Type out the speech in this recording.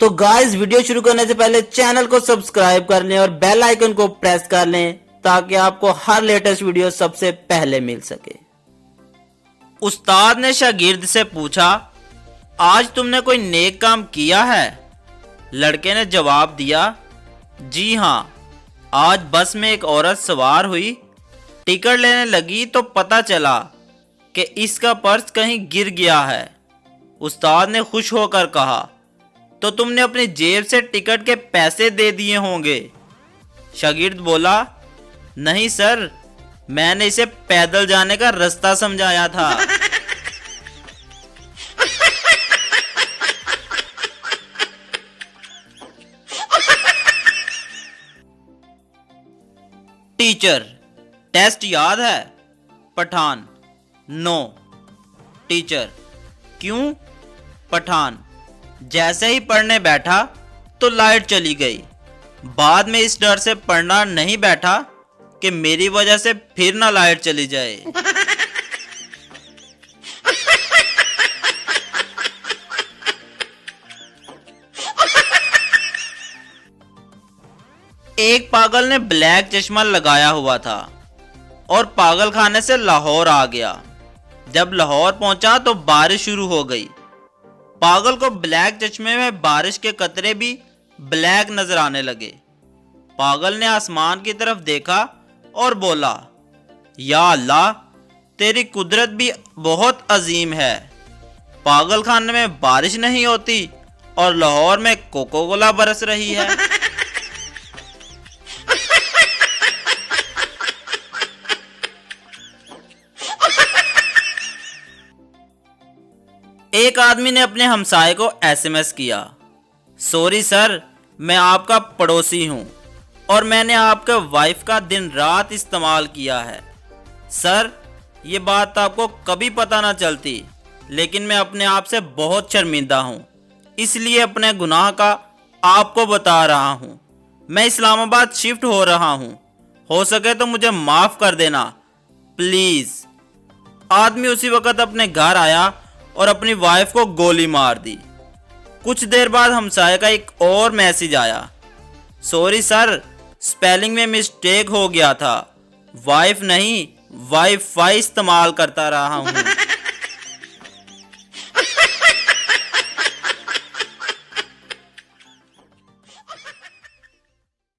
तो guys video शुरू करने से पहले चैनल को सब्सक्राइब कर लें और बेल आइकन को प्रेस कर लें ताकि आपको हर लेटेस्ट वीडियो सबसे पहले मिल सके। उस्ताद ने शागिर्द से पूछा, आज तुमने कोई नेक काम किया है? लड़के ने जवाब दिया, जी हाँ, आज बस में एक औरत सवार हुई, टिकट लेने लगी तो पता चला कि इसका पर्स कहीं गिर गया है। उस्ताद ने खुश होकर कहा, तो तुमने अपनी जेब से टिकट के पैसे दे दिए होंगे। शागिर्द बोला, नहीं सर, मैंने इसे पैदल जाने का रास्ता समझाया था। टीचर, टेस्ट याद है? पठान, नो। टीचर, क्यों? पठान, जैसे ही पढ़ने बैठा तो लाइट चली गई। बाद में इस डर से पढ़ना नहीं बैठा कि मेरी वजह से फिर ना लाइट चली जाए। एक पागल ने ब्लैक चश्मा लगाया हुआ था और पागल खाने से लाहौर आ गया। जब लाहौर पहुंचा तो बारिश शुरू हो गई। पागल को ब्लैक चश्मे में बारिश के कतरे भी ब्लैक नजर आने लगे। पागल ने आसमान की तरफ देखा और बोला, या अल्लाह, तेरी कुदरत भी बहुत अजीम है। पागल खाने में बारिश नहीं होती और लाहौर में कोको कोला बरस रही है। एक आदमी ने अपने हमसाये को एसएमएस किया, सॉरी सर, मैं आपका पड़ोसी हूं और मैंने आपके वाइफ का दिन रात इस्तेमाल किया है। सर, ये बात आपको कभी पता ना चलती, लेकिन मैं अपने आप से बहुत शर्मिंदा हूं, इसलिए अपने गुनाह का आपको बता रहा हूं। मैं इस्लामाबाद शिफ्ट हो रहा हूं, हो सके तो मुझे माफ कर देना प्लीज। आदमी उसी वक्त अपने घर आया और अपनी वाइफ को गोली मार दी। कुछ देर बाद हमसाये का एक और मैसेज आया, सॉरी सर, स्पेलिंग में मिस्टेक हो गया था, वाइफ नहीं वाईफाई इस्तेमाल करता रहा हूं।